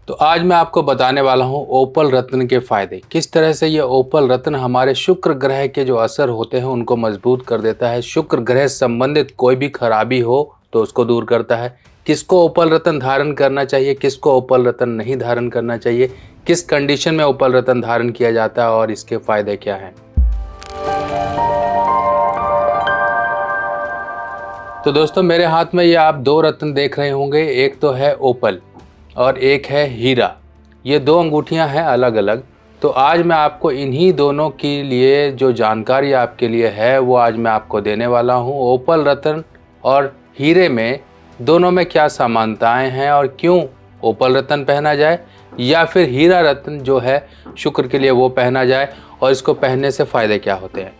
तो आज मैं आपको बताने वाला हूँ ओपल रत्न के फ़ायदे। किस तरह से ये ओपल रत्न हमारे शुक्र ग्रह के जो असर होते हैं उनको मजबूत कर देता है। शुक्र ग्रह संबंधित कोई भी खराबी हो तो उसको दूर करता है। किसको ओपल रत्न धारण करना चाहिए, किसको ओपल रत्न नहीं धारण करना चाहिए, किस कंडीशन में ओपल रत्न धारण किया जाता है और इसके फ़ायदे क्या हैं। तो दोस्तों, मेरे हाथ में ये आप दो रत्न देख रहे होंगे। एक तो है ओपल और एक है हीरा। ये दो अंगूठियां हैं अलग अलग। तो आज मैं आपको इन्हीं दोनों के लिए जो जानकारी आपके लिए है वो आज मैं आपको देने वाला हूँ। ओपल रत्न और हीरे में दोनों में क्या समानताएं हैं और क्यों ओपल रत्न पहना जाए या फिर हीरा रत्न जो है शुक्र के लिए वो पहना जाए और इसको पहनने से फ़ायदे क्या होते हैं।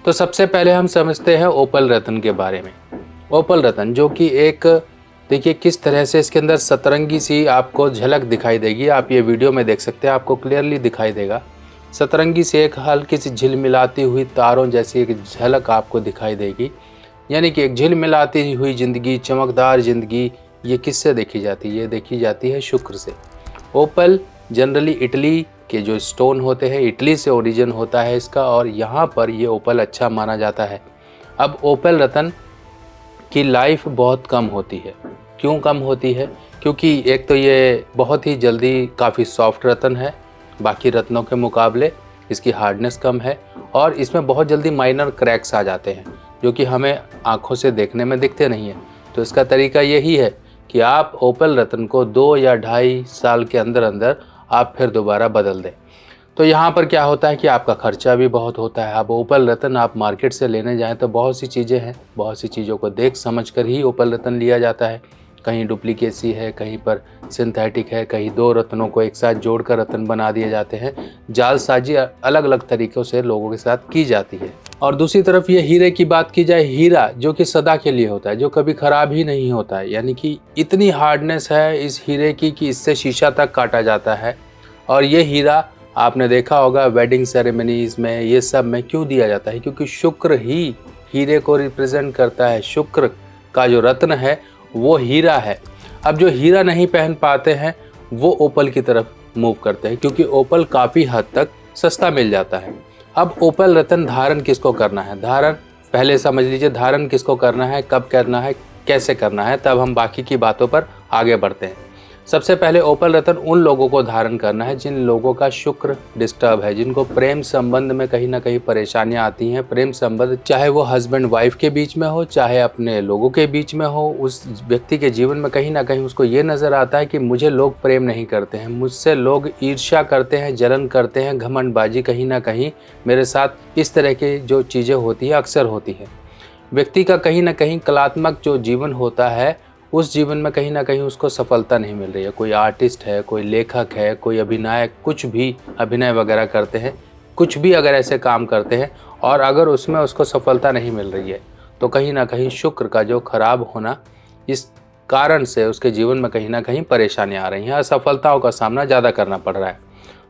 तो सबसे पहले हम समझते हैं ओपल रत्न के बारे में। ओपल रत्न जो कि एक, देखिए किस तरह से इसके अंदर सतरंगी सी आपको झलक दिखाई देगी। आप ये वीडियो में देख सकते हैं, आपको क्लियरली दिखाई देगा। सतरंगी से एक हल्की सी झिलमिलाती हुई तारों जैसी एक झलक आपको दिखाई देगी। यानी कि एक झिलमिलाती हुई ज़िंदगी, चमकदार ज़िंदगी, ये किससे देखी जाती है? ये देखी जाती है शुक्र से। ओपल जनरली इटली के जो स्टोन होते हैं, इटली से ओरिजिन होता है इसका, और यहाँ पर ये ओपल अच्छा माना जाता है। अब ओपल रत्न की लाइफ बहुत कम होती है। क्यों कम होती है? क्योंकि एक तो ये बहुत ही जल्दी काफ़ी सॉफ्ट रत्न है, बाकी रत्नों के मुकाबले इसकी हार्डनेस कम है, और इसमें बहुत जल्दी माइनर क्रैक्स आ जाते हैं जो कि हमें आँखों से देखने में दिखते नहीं हैं। तो इसका तरीका यही है कि आप ओपल रत्न को 2 या 2.5 साल के अंदर अंदर आप फिर दोबारा बदल दें। तो यहाँ पर क्या होता है कि आपका खर्चा भी बहुत होता है। अब ओपल रत्न आप मार्केट से लेने जाएं तो बहुत सी चीज़ें हैं, बहुत सी चीज़ों को देख समझ कर ही ओपल रत्न लिया जाता है। कहीं डुप्लीकेसी है, कहीं पर सिंथेटिक है, कहीं दो रत्नों को एक साथ जोड़कर रत्न बना दिए जाते हैं। जालसाजी अलग अलग तरीक़ों से लोगों के साथ की जाती है। और दूसरी तरफ ये हीरे की बात की जाए, हीरा जो कि सदा के लिए होता है, जो कभी ख़राब ही नहीं होता है। यानी कि इतनी हार्डनेस है इस हीरे की कि इससे शीशा तक काटा जाता है। और ये हीरा आपने देखा होगा वेडिंग सेरेमनीज़ में, ये सब में क्यों दिया जाता है? क्योंकि शुक्र ही हीरे को रिप्रेजेंट करता है। शुक्र का जो रत्न है वो हीरा है। अब जो हीरा नहीं पहन पाते हैं वो ओपल की तरफ मूव करते हैं, क्योंकि ओपल काफ़ी हद तक सस्ता मिल जाता है। अब ओपल रत्न धारण किसको करना है? धारण पहले समझ लीजिए, धारण किसको करना है, कब करना है, कैसे करना है, तब हम बाकी की बातों पर आगे बढ़ते हैं। सबसे पहले ओपल रत्न उन लोगों को धारण करना है जिन लोगों का शुक्र डिस्टर्ब है, जिनको प्रेम संबंध में कहीं ना कहीं परेशानियां आती हैं। प्रेम संबंध चाहे वो हस्बैंड वाइफ के बीच में हो, चाहे अपने लोगों के बीच में हो, उस व्यक्ति के जीवन में कहीं ना कहीं उसको ये नज़र आता है कि मुझे लोग प्रेम नहीं करते हैं, मुझसे लोग ईर्ष्या करते हैं, जलन करते हैं, घमंडबाजी कहीं ना कहीं मेरे साथ, इस तरह की जो चीज़ें होती हैं अक्सर होती हैं। व्यक्ति का कहीं ना कहीं कलात्मक जो जीवन होता है उस जीवन में कहीं ना कहीं उसको सफलता नहीं मिल रही है। कोई आर्टिस्ट है, कोई लेखक है, कोई अभिनायक, कुछ भी अभिनय वगैरह करते हैं, कुछ भी अगर ऐसे काम करते हैं और अगर उसमें उसको सफलता नहीं मिल रही है तो कहीं ना कहीं शुक्र का जो खराब होना, इस कारण से उसके जीवन में कहीं ना कहीं परेशानियाँ आ रही हैं, असफलताओं का सामना ज़्यादा करना पड़ रहा है।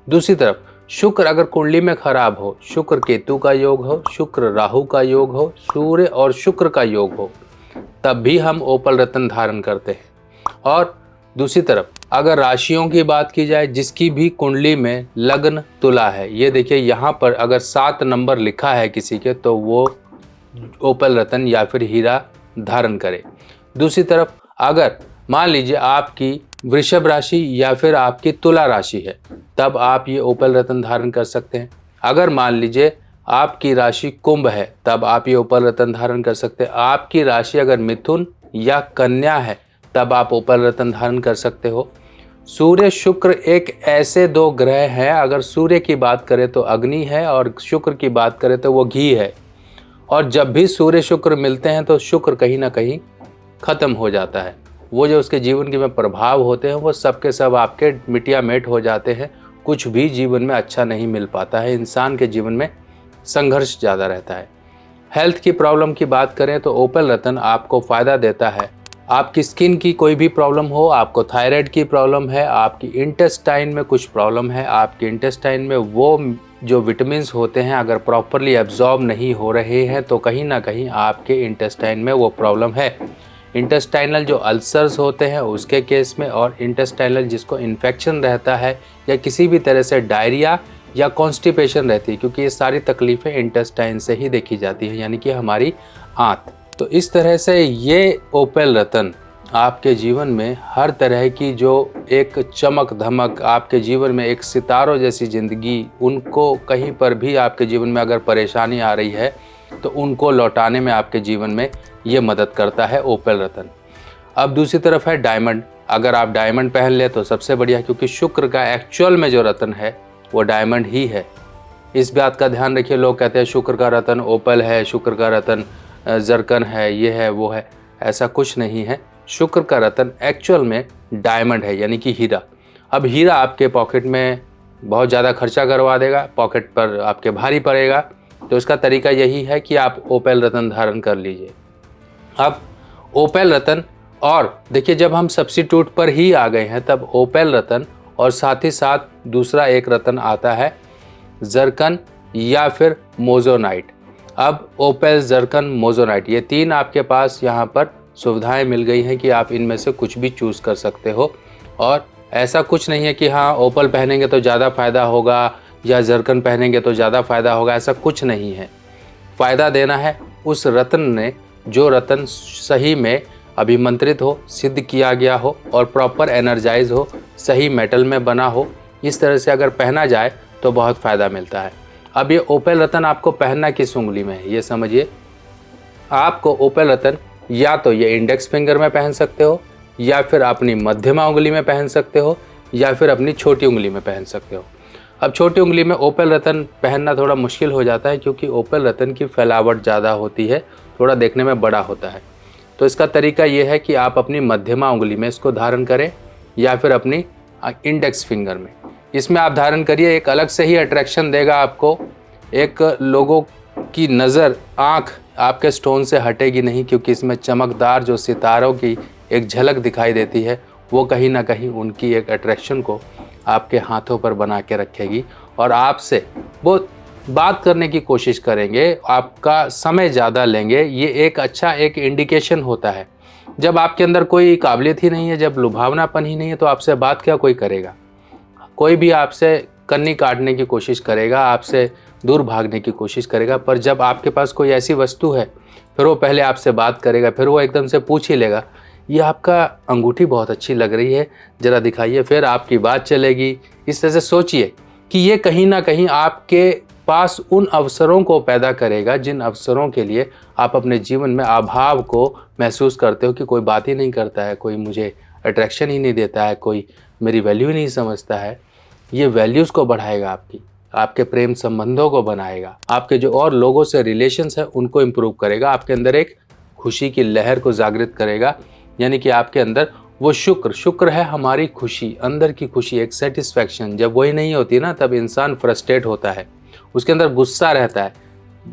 दूसरी तरफ शुक्र अगर कुंडली में खराब हो, शुक्र केतु का योग हो, शुक्र राहु का योग हो, सूर्य और शुक्र का योग हो, तब भी हम ओपल रत्न धारण करते हैं। और दूसरी तरफ अगर राशियों की बात की जाए, जिसकी भी कुंडली में लग्न तुला है, ये देखिए यहाँ पर अगर 7 नंबर लिखा है किसी के, तो वो ओपल रत्न या फिर हीरा धारण करे। दूसरी तरफ अगर मान लीजिए आपकी वृषभ राशि या फिर आपकी तुला राशि है, तब आप ये ओपल रत्न धारण कर सकते हैं। अगर मान लीजिए आपकी राशि कुंभ है, तब आप ये ओपल रत्न धारण कर सकते हैं। आपकी राशि अगर मिथुन या कन्या है, तब आप ओपल रत्न धारण कर सकते हो। सूर्य शुक्र एक ऐसे दो ग्रह हैं, अगर सूर्य की बात करें तो अग्नि है और शुक्र की बात करें तो वो घी है। और जब भी सूर्य शुक्र मिलते हैं तो शुक्र कहीं ना कहीं ख़त्म हो जाता है। वो जो उसके जीवन के में प्रभाव होते हैं वो सब के सब आपके मिटिया मेट हो जाते हैं। कुछ भी जीवन में अच्छा नहीं मिल पाता है, इंसान के जीवन में संघर्ष ज़्यादा रहता है। हेल्थ की प्रॉब्लम की बात करें तो ओपल रत्न आपको फ़ायदा देता है। आपकी स्किन की कोई भी प्रॉब्लम हो, आपको थायराइड की प्रॉब्लम है, आपकी इंटेस्टाइन में कुछ प्रॉब्लम है, आपके इंटेस्टाइन में वो जो विटामिन्स होते हैं अगर प्रॉपरली एब्जॉर्ब नहीं हो रहे हैं तो कहीं ना कहीं आपके इंटेस्टाइन में वो प्रॉब्लम है। इंटेस्टाइनल जो अल्सर्स होते हैं उसके केस में, और इंटेस्टाइनल जिसको इन्फेक्शन रहता है या किसी भी तरह से डायरिया या कॉन्स्टिपेशन रहती है, क्योंकि ये सारी तकलीफ़ें इंटेस्टाइन से ही देखी जाती हैं, यानी कि हमारी आंत। तो इस तरह से ये ओपेल रतन आपके जीवन में हर तरह की जो एक चमक धमक, आपके जीवन में एक सितारों जैसी ज़िंदगी, उनको कहीं पर भी आपके जीवन में अगर परेशानी आ रही है तो उनको लौटाने में आपके जीवन में ये मदद करता है ओपेल रतन। अब दूसरी तरफ है डायमंड। अगर आप डायमंड पहन ले तो सबसे बढ़िया, क्योंकि शुक्र का एक्चुअल में जो रतन है वो डायमंड ही है। इस बात का ध्यान रखिए, लोग कहते हैं शुक्र का रतन ओपेल है, शुक्र का रतन जरकन है, ये है वो है, ऐसा कुछ नहीं है। शुक्र का रतन एक्चुअल में डायमंड है, यानी कि हीरा। अब हीरा आपके पॉकेट में बहुत ज़्यादा खर्चा करवा देगा, पॉकेट पर आपके भारी पड़ेगा, तो इसका तरीका यही है कि आप ओपेल रतन धारण कर लीजिए। अब ओपेल रतन, और देखिए जब हम सब्स्टिट्यूट पर ही आ गए हैं तब ओपेल रतन और साथ ही साथ दूसरा एक रतन आता है जरकन या फिर मोजोनाइट। अब ओपेल, जरकन, मोजोनाइट, ये तीन आपके पास यहाँ पर सुविधाएं मिल गई हैं कि आप इनमें से कुछ भी चूज़ कर सकते हो। और ऐसा कुछ नहीं है कि हाँ ओपेल पहनेंगे तो ज़्यादा फ़ायदा होगा या जरकन पहनेंगे तो ज़्यादा फ़ायदा होगा, ऐसा कुछ नहीं है। फ़ायदा देना है उस रतन ने जो रतन सही में अभिमंत्रित हो, सिद्ध किया गया हो और प्रॉपर एनर्जाइज हो, सही मेटल में बना हो। इस तरह से अगर पहना जाए तो बहुत फ़ायदा मिलता है। अब ये ओपेल रतन आपको पहनना किस उंगली में है ये समझिए। आपको ओपेल रतन या तो ये इंडेक्स फिंगर में पहन सकते हो, या फिर अपनी मध्यमा उंगली में पहन सकते हो, या फिर अपनी छोटी उंगली में पहन सकते हो। अब छोटी उंगली में ओपेल रतन पहनना थोड़ा मुश्किल हो जाता है, क्योंकि ओपेल रतन की फैलावट ज़्यादा होती है, थोड़ा देखने में बड़ा होता है। तो इसका तरीका ये है कि आप अपनी मध्यमा उंगली में इसको धारण करें या फिर अपनी इंडेक्स फिंगर में। इसमें आप धारण करिए, एक अलग से ही अट्रैक्शन देगा आपको। एक लोगों की नज़र, आँख आपके स्टोन से हटेगी नहीं, क्योंकि इसमें चमकदार जो सितारों की एक झलक दिखाई देती है वो कहीं ना कहीं उनकी एक अट्रैक्शन को आपके हाथों पर बना के रखेगी, और आपसे वो बात करने की कोशिश करेंगे, आपका समय ज़्यादा लेंगे। ये एक अच्छा एक इंडिकेशन होता है। जब आपके अंदर कोई काबिलियत ही नहीं है, जब लुभावनापन ही नहीं है, तो आपसे बात क्या कोई करेगा। कोई भी आपसे कन्नी काटने की कोशिश करेगा, आपसे दूर भागने की कोशिश करेगा, पर जब आपके पास कोई ऐसी वस्तु है फिर वो पहले आपसे बात करेगा, फिर वो एकदम से पूछ ही लेगा, ये आपका अंगूठी बहुत अच्छी लग रही है, ज़रा दिखाइए, फिर आपकी बात चलेगी। इस तरह से सोचिए कि ये कहीं ना कहीं आपके पास उन अवसरों को पैदा करेगा जिन अवसरों के लिए आप अपने जीवन में अभाव को महसूस करते हो कि कोई बात ही नहीं करता है, कोई मुझे अट्रैक्शन ही नहीं देता है, कोई मेरी वैल्यू ही नहीं समझता है। ये वैल्यूज़ को बढ़ाएगा, आपके प्रेम संबंधों को बनाएगा, आपके जो और लोगों से रिलेशंस है उनको इम्प्रूव करेगा, आपके अंदर एक खुशी की लहर को जागृत करेगा। यानी कि आपके अंदर वो शुक्र है हमारी खुशी, अंदर की खुशी, एक सेटिस्फैक्शन। जब वही नहीं होती ना तब इंसान फ्रस्ट्रेट होता है, उसके अंदर गुस्सा रहता है,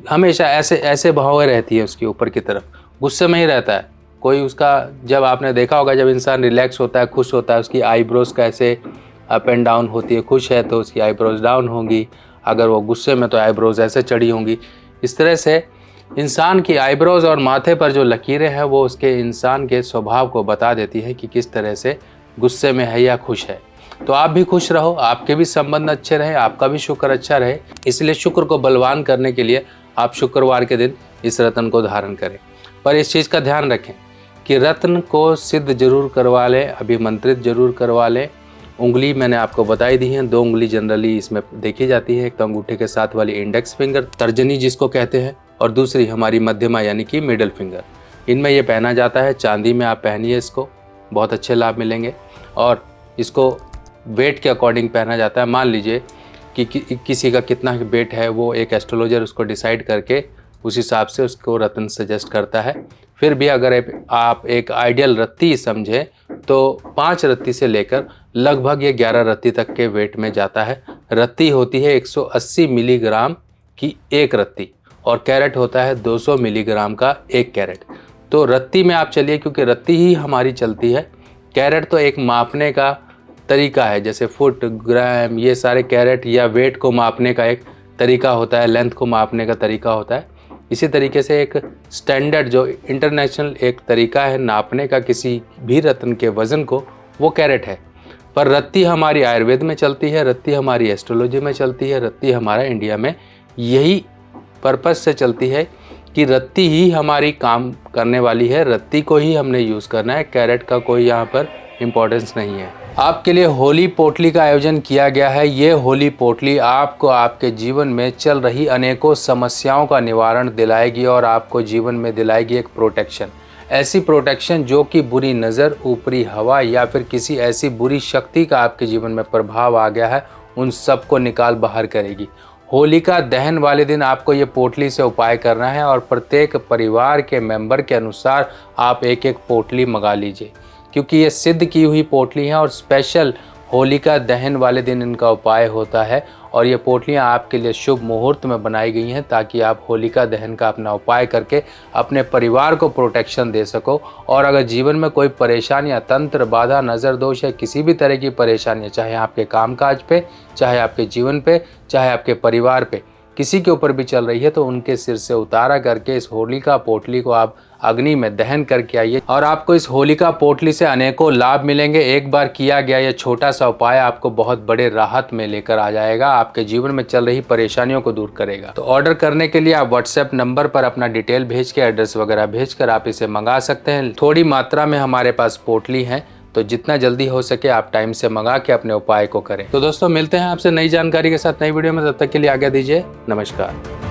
हमेशा ऐसे भावें रहती है उसके ऊपर की तरफ, गुस्से में ही रहता है। कोई उसका, जब आपने देखा होगा जब इंसान रिलैक्स होता है, खुश होता है, उसकी आईब्रोज कैसे अप एंड डाउन होती है। खुश है तो उसकी आईब्रोज डाउन होंगी, अगर वो गुस्से में तो आईब्रोज ऐसे चढ़ी होंगी। इस तरह से इंसान की आईब्रोज और माथे पर जो लकीरें हैं वो उसके इंसान के स्वभाव को बता देती है कि किस तरह से गुस्से में है या खुश है। तो आप भी खुश रहो, आपके भी संबंध अच्छे रहे, आपका भी शुक्र अच्छा रहे। इसलिए शुक्र को बलवान करने के लिए आप शुक्रवार के दिन इस रत्न को धारण करें। पर इस चीज़ का ध्यान रखें कि रत्न को सिद्ध जरूर करवा लें, अभिमंत्रित जरूर करवा लें। उंगली मैंने आपको बताई दी है, 2 उंगली जनरली इसमें देखी जाती है। एक तो अंगूठे के साथ वाली इंडेक्स फिंगर, तर्जनी जिसको कहते हैं, और दूसरी हमारी मध्यमा यानी कि मिडल फिंगर। इनमें ये पहना जाता है, चांदी में आप पहनिए इसको, बहुत अच्छे लाभ मिलेंगे। और इसको वेट के अकॉर्डिंग पहना जाता है। मान लीजिए कि किसी का कितना वेट है, वो एक एस्ट्रोलॉजर उसको डिसाइड करके उस हिसाब से उसको रत्न सजेस्ट करता है। फिर भी अगर आप एक आइडियल रत्ती समझें तो 5 रत्ती से लेकर लगभग ये 11 रत्ती तक के वेट में जाता है। रत्ती होती है 180 मिलीग्राम की एक रत्ती, और कैरेट होता है 200 मिलीग्राम का एक कैरेट। तो रत्ती में आप चलिए, क्योंकि रत्ती ही हमारी चलती है। कैरेट तो एक मापने का तरीका है, जैसे फुट, ग्राम, ये सारे कैरेट या वेट को मापने का एक तरीका होता है, लेंथ को मापने का तरीका होता है। इसी तरीके से एक स्टैंडर्ड जो इंटरनेशनल एक तरीका है नापने का किसी भी रत्न के वज़न को, वो कैरेट है। पर रत्ती हमारी आयुर्वेद में चलती है, रत्ती हमारी एस्ट्रोलॉजी में चलती है, रत्ती हमारा इंडिया में यही पर्पस से चलती है कि रत्ती ही हमारी काम करने वाली है, रत्ती को ही हमने यूज़ करना है, कैरेट का कोई यहाँ पर इम्पोर्टेंस नहीं है। आपके लिए होली पोटली का आयोजन किया गया है। ये होली पोटली आपको आपके जीवन में चल रही अनेकों समस्याओं का निवारण दिलाएगी और आपको जीवन में दिलाएगी एक प्रोटेक्शन, ऐसी प्रोटेक्शन जो कि बुरी नज़र, ऊपरी हवा या फिर किसी ऐसी बुरी शक्ति का आपके जीवन में प्रभाव आ गया है, उन सबको निकाल बाहर करेगी। होलिका दहन वाले दिन आपको ये पोटली से उपाय करना है और प्रत्येक परिवार के मेंबर के अनुसार आप एक एक पोटली मंगा लीजिए, क्योंकि ये सिद्ध की हुई पोटली हैं और स्पेशल होलिका दहन वाले दिन इनका उपाय होता है। और ये पोटलियाँ आपके लिए शुभ मुहूर्त में बनाई गई हैं ताकि आप होलिका दहन का अपना उपाय करके अपने परिवार को प्रोटेक्शन दे सको। और अगर जीवन में कोई परेशानियाँ, तंत्र, बाधा, नज़र दोष या किसी भी तरह की परेशानियाँ, चाहे आपके कामकाज पे, चाहे आपके जीवन पे, चाहे आपके परिवार पे, किसी के ऊपर भी चल रही है, तो उनके सिर से उतारा करके इस होलिका पोटली को आप अग्नि में दहन करके आइए और आपको इस होलिका पोटली से अनेकों लाभ मिलेंगे। एक बार किया गया यह छोटा सा उपाय आपको बहुत बड़े राहत में लेकर आ जाएगा, आपके जीवन में चल रही परेशानियों को दूर करेगा। तो ऑर्डर करने के लिए आप व्हाट्सएप नंबर पर अपना डिटेल भेज के, एड्रेस वगैरह भेज कर आप इसे मंगा सकते हैं। थोड़ी मात्रा में हमारे पास पोटली है, तो जितना जल्दी हो सके आप टाइम से मंगा के अपने उपाय को करें। तो दोस्तों मिलते हैं आपसे नई जानकारी के साथ नई वीडियो में, तब तक के लिए आज्ञा दीजिए। नमस्कार।